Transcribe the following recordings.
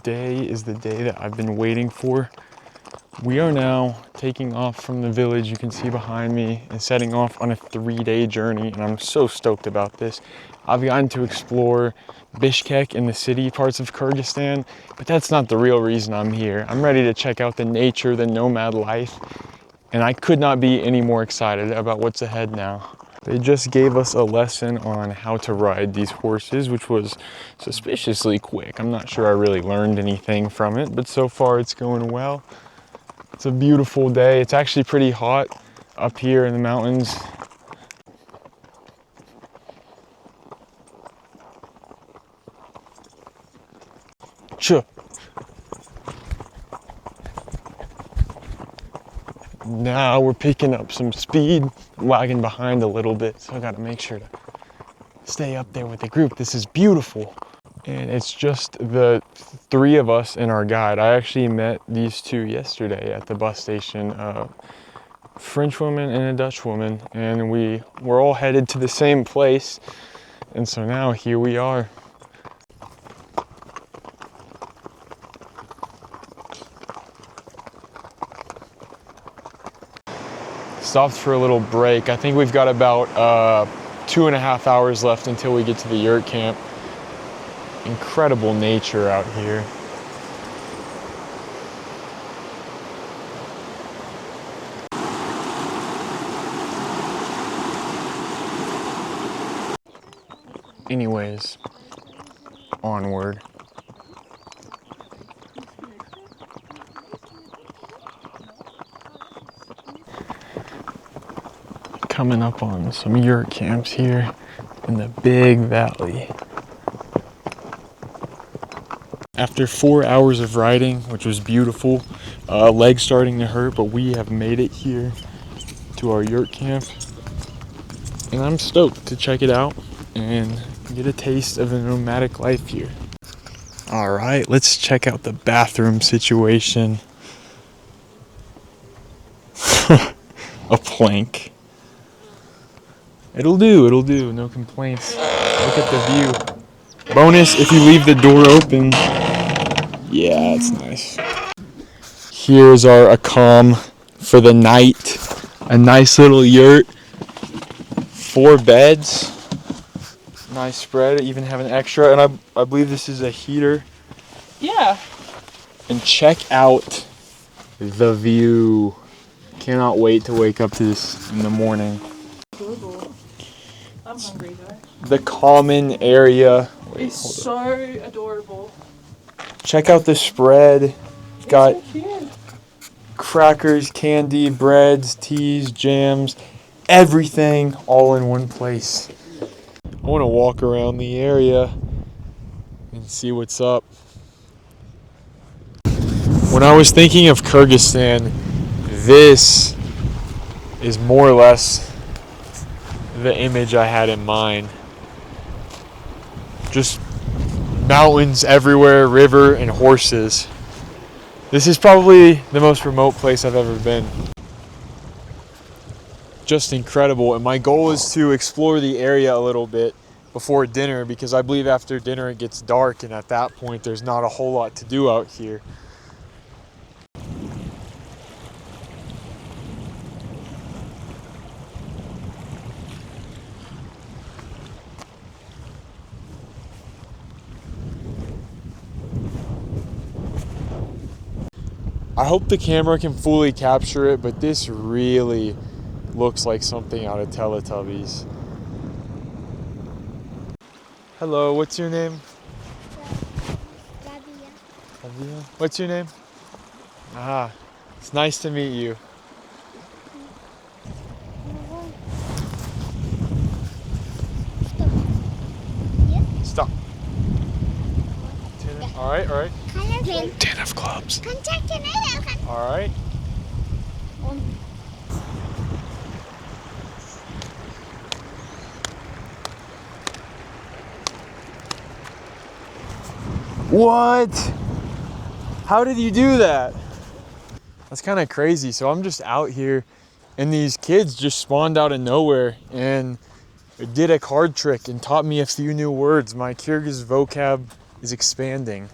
today is the day that I've been waiting for. We are now taking off from the village you can see behind me and setting off on a 3-day journey, and I'm so stoked about this. I've gotten to explore Bishkek and the city parts of Kyrgyzstan, but that's not the real reason I'm here. I'm ready to check out the nature, the nomad life, and I could not be any more excited about what's ahead now. They just gave us a lesson on how to ride these horses, which was suspiciously quick. I'm not sure I really learned anything from it, but so far it's going well. It's a beautiful day. It's actually pretty hot up here in the mountains. Sure. Now we're picking up some speed, lagging behind a little bit, so I gotta make sure to stay up there with the group. This is beautiful. And it's just the 3 of us and our guide. I actually met these 2 yesterday at the bus station, a French woman and a Dutch woman, and we were all headed to the same place. And so now here we are. Stopped for a little break. I think we've got about 2.5 hours left until we get to the yurt camp. Incredible nature out here. Anyways, onward. Coming up on some yurt camps here in the big valley. After 4 hours of riding, which was beautiful, legs starting to hurt, but we have made it here to our yurt camp. And I'm stoked to check it out and get a taste of the nomadic life here. All right, let's check out the bathroom situation. A plank. It'll do, no complaints. Look at the view. Bonus if you leave the door open. Yeah, it's nice. Here's our accom for the night. A nice little yurt. 4 beds. Nice spread, even have an extra, and I believe this is a heater. Yeah. And check out the view. Cannot wait to wake up to this in the morning. I'm hungry though. The common area. It's so adorable. Check out the spread. It's got so cute. Crackers, candy, breads, teas, jams, everything all in one place. I want to walk around the area and see what's up. When I was thinking of Kyrgyzstan, this is more or less the image I had in mind. Just mountains everywhere, river, and horses. This is probably the most remote place I've ever been. Just incredible, and my goal is to explore the area a little bit before dinner, because I believe after dinner it gets dark, and at that point there's not a whole lot to do out here. I hope the camera can fully capture it, but this really looks like something out of Teletubbies. Hello, what's your name? Rabia. What's your name? Ah, it's nice to meet you. Stop. All right. 10 of clubs. All right. What? How did you do that? That's kind of crazy. So I'm just out here and these kids just spawned out of nowhere and did a card trick and taught me a few new words. My Kyrgyz vocab is expanding.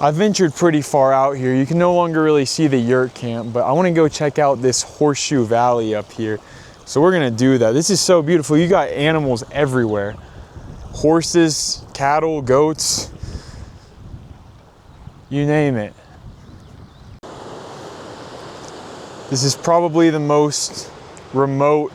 I ventured pretty far out here. You can no longer really see the yurt camp, but I want to go check out this horseshoe valley up here. So we're gonna do that. This is so beautiful. You got animals everywhere. Horses, cattle, goats, you name it. This is probably the most remote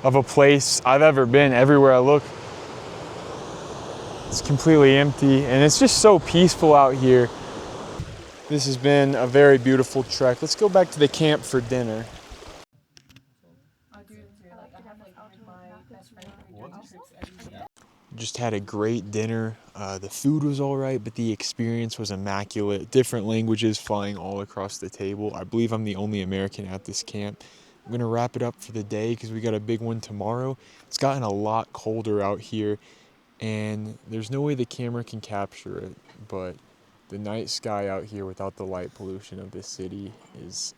of a place I've ever been. Everywhere I look, it's completely empty, and it's just so peaceful out here. This has been a very beautiful trek. Let's go back to the camp for dinner. Just had a great dinner. The food was all right, but the experience was immaculate. Different languages flying all across the table. I believe I'm the only American at this camp. I'm gonna wrap it up for the day because we got a big one tomorrow. It's gotten a lot colder out here, and there's no way the camera can capture it, but the night sky out here without the light pollution of this city is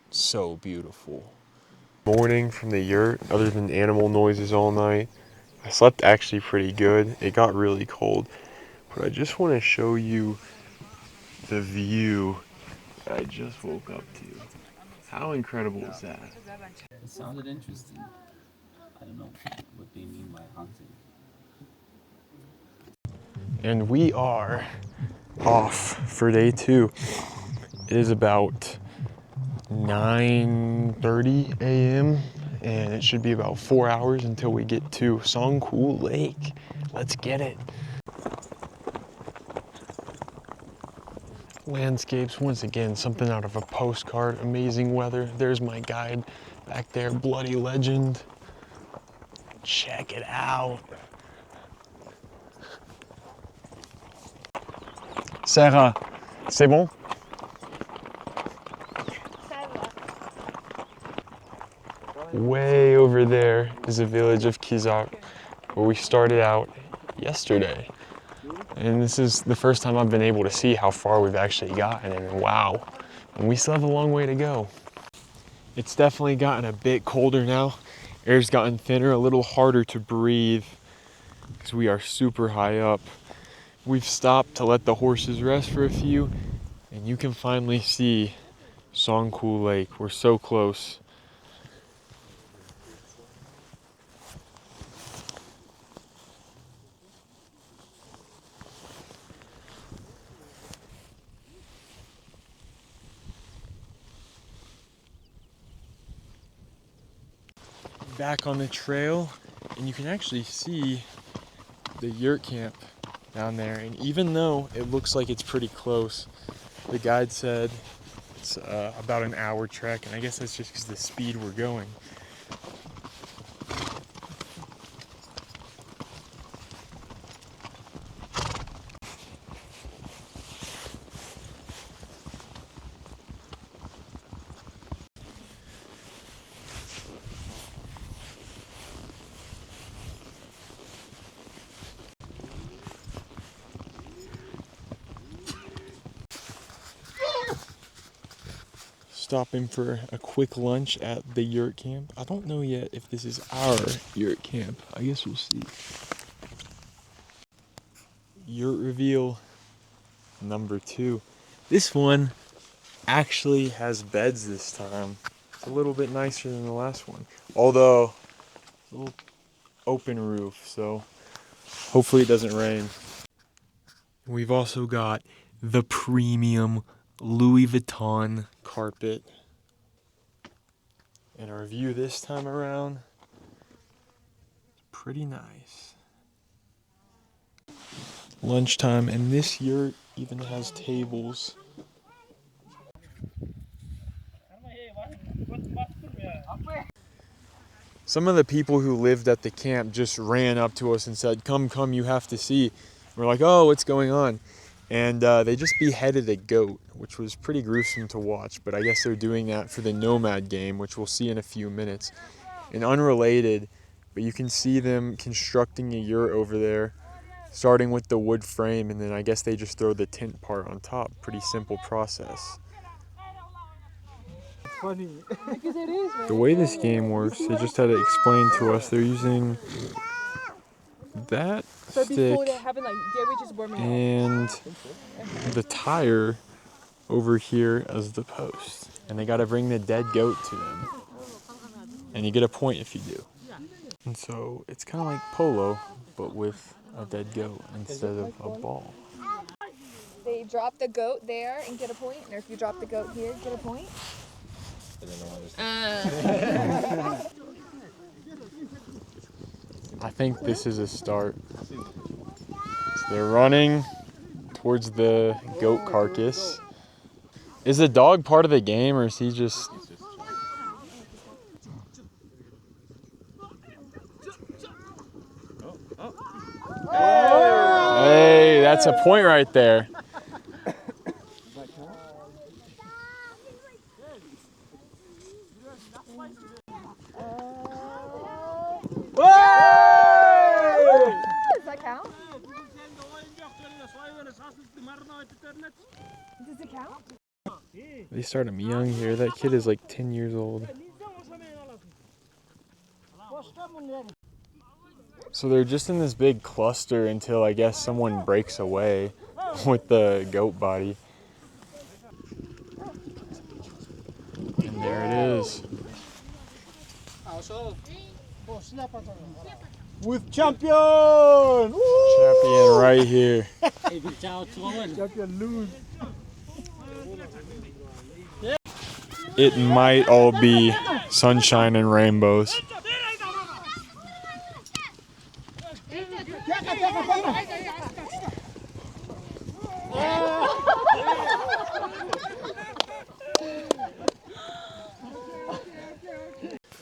so beautiful. Morning from the yurt, other than animal noises all night, I slept actually pretty good. It got really cold, but I just want to show you the view that I just woke up to. How incredible is that? It sounded interesting. I don't know what they mean by hunting. And we are off for day 2. It is about 9:30 a.m. and it should be about 4 hours until we get to Song-Kul Lake. Let's get it. Landscapes, once again, something out of a postcard. Amazing weather. There's my guide back there, Bloody Legend. Check it out. Sarah, c'est bon? Way over there is the village of Kyrgyz, where we started out yesterday. And this is the first time I've been able to see how far we've actually gotten, and wow, and we still have a long way to go. It's definitely gotten a bit colder now. Air's gotten thinner, a little harder to breathe because we are super high up. We've stopped to let the horses rest for a few, and you can finally see Song-Kul Lake. We're so close. Back on the trail, and you can actually see the yurt camp down there, and even though it looks like it's pretty close, the guide said it's about an hour trek, and I guess that's just because of the speed we're going. Stopping for a quick lunch at the yurt camp. I don't know yet if this is our yurt camp. I guess we'll see. Yurt reveal number 2. This one actually has beds this time. It's a little bit nicer than the last one. Although, a little open roof, so hopefully it doesn't rain. We've also got the premium Louis Vuitton carpet. And our view this time around, pretty nice. Lunchtime, and this yurt even has tables. Some of the people who lived at the camp just ran up to us and said, come, you have to see. We're like, oh, what's going on? And they just beheaded a goat, which was pretty gruesome to watch, but I guess they're doing that for the Nomad game, which we'll see in a few minutes. And unrelated, but you can see them constructing a yurt over there, starting with the wood frame, and then I guess they just throw the tent part on top. Pretty simple process. Funny. The way this game works, they just had to explain to us, they're using that But stick before they're having like they're just warming up. and the tire over here as the post. And they gotta bring the dead goat to them. And you get a point if you do. And so it's kind of like polo, but with a dead goat instead of a ball. They drop the goat there and get a point, or if you drop the goat here, get a point. I think this is a start. So they're running towards the goat carcass. Is the dog part of the game, or is he just... Hey, that's a point right there. Does that count? Does it count? They start him young here. That kid is like 10 years old. So they're just in this big cluster until I guess someone breaks away with the goat body. And there it is. With champion! Woo! Champion right here. Champion lose. It might all be sunshine and rainbows.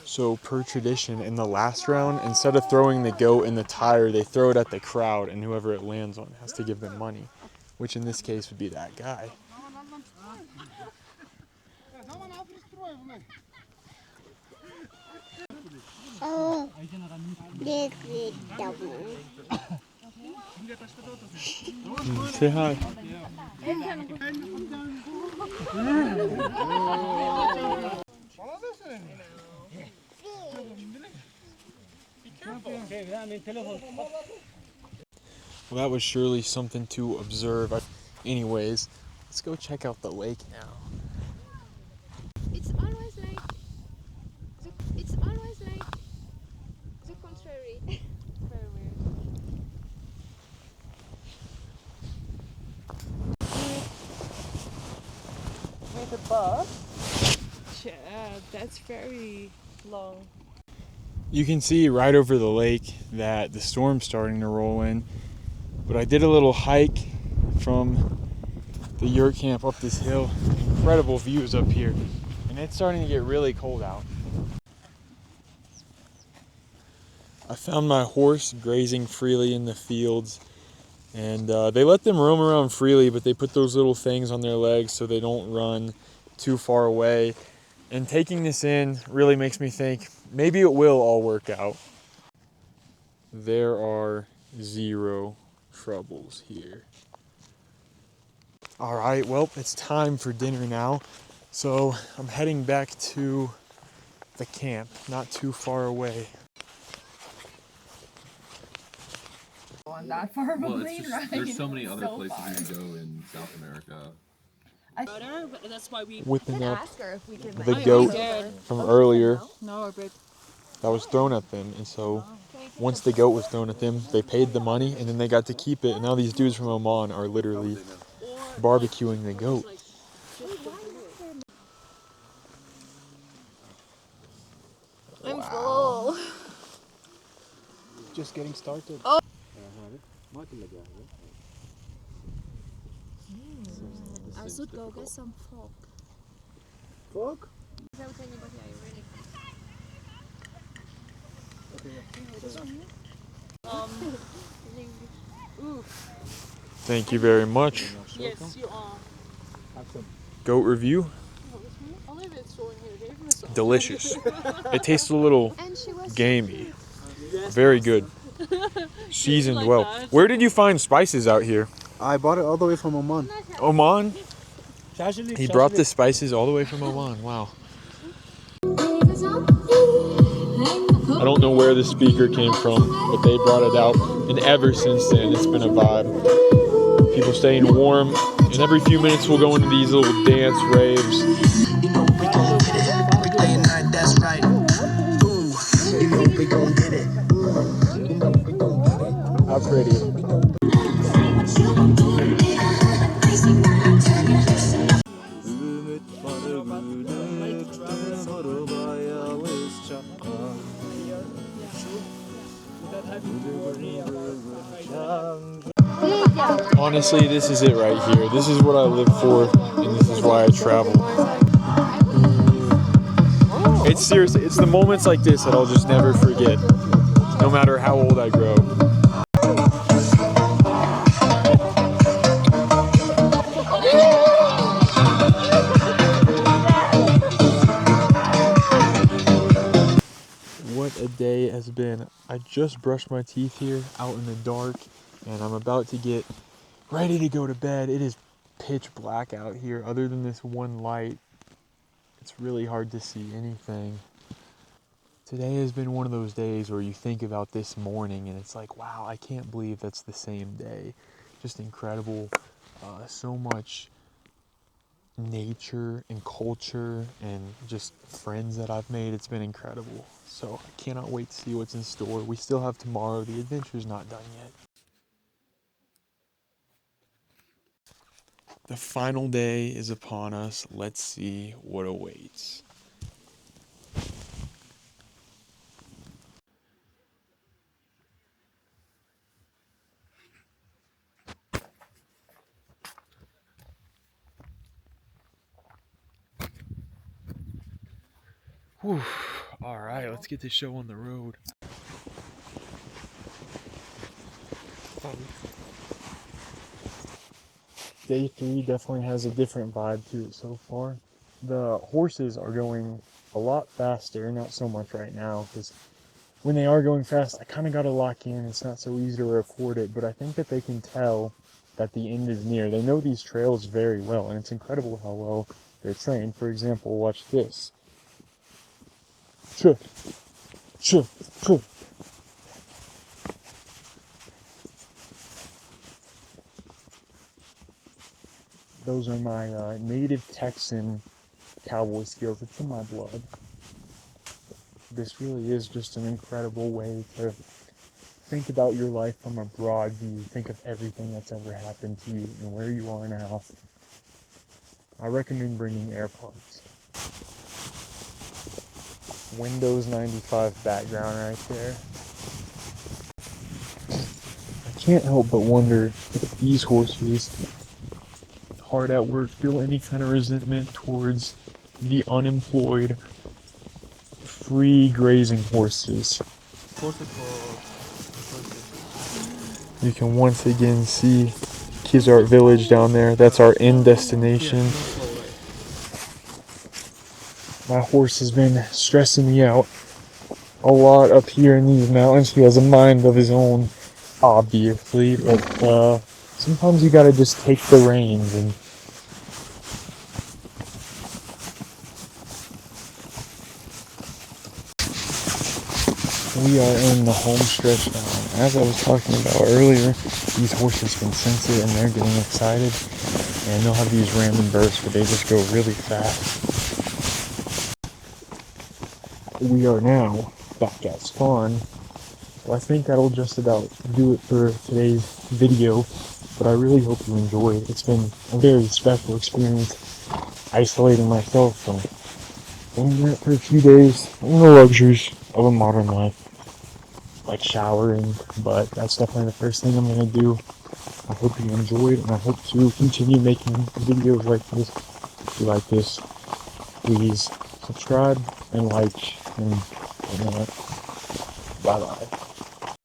So per tradition, in the last round, instead of throwing the goat in the tire, they throw it at the crowd, and whoever it lands on has to give them money, which in this case would be that guy. Say hi. Well, that was surely something to observe. Anyways, let's go check out the lake now. It's always like the contrary. Very weird. With a bus. Yeah, that's very long. You can see right over the lake that the storm's starting to roll in. But I did a little hike from the yurt camp up this hill. Incredible views up here. And it's starting to get really cold out. I found my horse grazing freely in the fields. And they let them roam around freely, but they put those little things on their legs so they don't run too far away. And taking this in really makes me think maybe it will all work out. There are zero troubles here. All right, well, it's time for dinner now. So I'm heading back to the camp, not too far away. On that far of a Well, plane it's just, ride. there's so many other So places far. you can go in South America. But that's why we Whipping up Ask her if we can the like, goat did. from earlier No, but that was thrown at them. And so once the goat was thrown at them, they paid the money and then they got to keep it. And now these dudes from Oman are literally barbecuing the goat. I'm full. Just getting started. Oh. I should go get some pork. Pork? Thank you very much. yes, you are. Goat review. I'll leave it so in here. Give me some. Delicious. It tastes a little And she was gamey. Very good. Seasoned like well. that. Where did you find spices out here? I bought it all the way from Oman. Oman? He brought the spices all the way from Oman. Wow. I don't know where the speaker came from, but they brought it out. And ever since then, it's been a vibe. People staying warm. And every few minutes, we'll go into these little dance raves. How pretty. Honestly, this is it right here. This is what I live for, and this is why I travel. It's seriously, it's the moments like this that I'll just never forget, no matter how old I grow. What a day has been. I just brushed my teeth here out in the dark, and I'm about to get ready to go to bed. It is pitch black out here. Other than this one light, it's really hard to see anything. Today has been one of those days where you think about this morning and it's like, wow, I can't believe that's the same day. Just incredible. So much nature and culture and just friends that I've made. It's been incredible. So I cannot wait to see what's in store. We still have tomorrow. The adventure's not done yet. The final day is upon us. Let's see what awaits. Whew. All right, let's get this show on the road. Day 3 definitely has a different vibe to it so far. The horses are going a lot faster, not so much right now, because when they are going fast, I kind of got to lock in. It's not so easy to record it, but I think that they can tell that the end is near. They know these trails very well, and it's incredible how well they're trained. For example, watch this. Chuh, chuh, chuh. Those are my native Texan cowboy skills. It's in my blood. This really is just an incredible way to think about your life from a broad view. Think of everything that's ever happened to you and where you are now. I recommend bringing AirPods. Windows 95 background right there. I can't help but wonder if these horses, hard at work, feel any kind of resentment towards the unemployed, free grazing horses. You can once again see Kyrgyz village down there. That's our end destination. My horse has been stressing me out a lot up here in these mountains. He has a mind of his own, obviously, but sometimes you gotta just take the reins and we are in the home stretch now. As I was talking about earlier, these horses can sense it and they're getting excited, and they'll have these random bursts where they just go really fast. We are now back at spawn, so I think that'll just about do it for today's video, but I really hope you enjoyed. It's been a very special experience isolating myself from internet for a few days, and the luxuries of a modern life, like showering, but that's definitely the first thing I'm going to do. I hope you enjoyed, and I hope to continue making videos like this. If you like this, please subscribe and like and whatnot. Bye bye.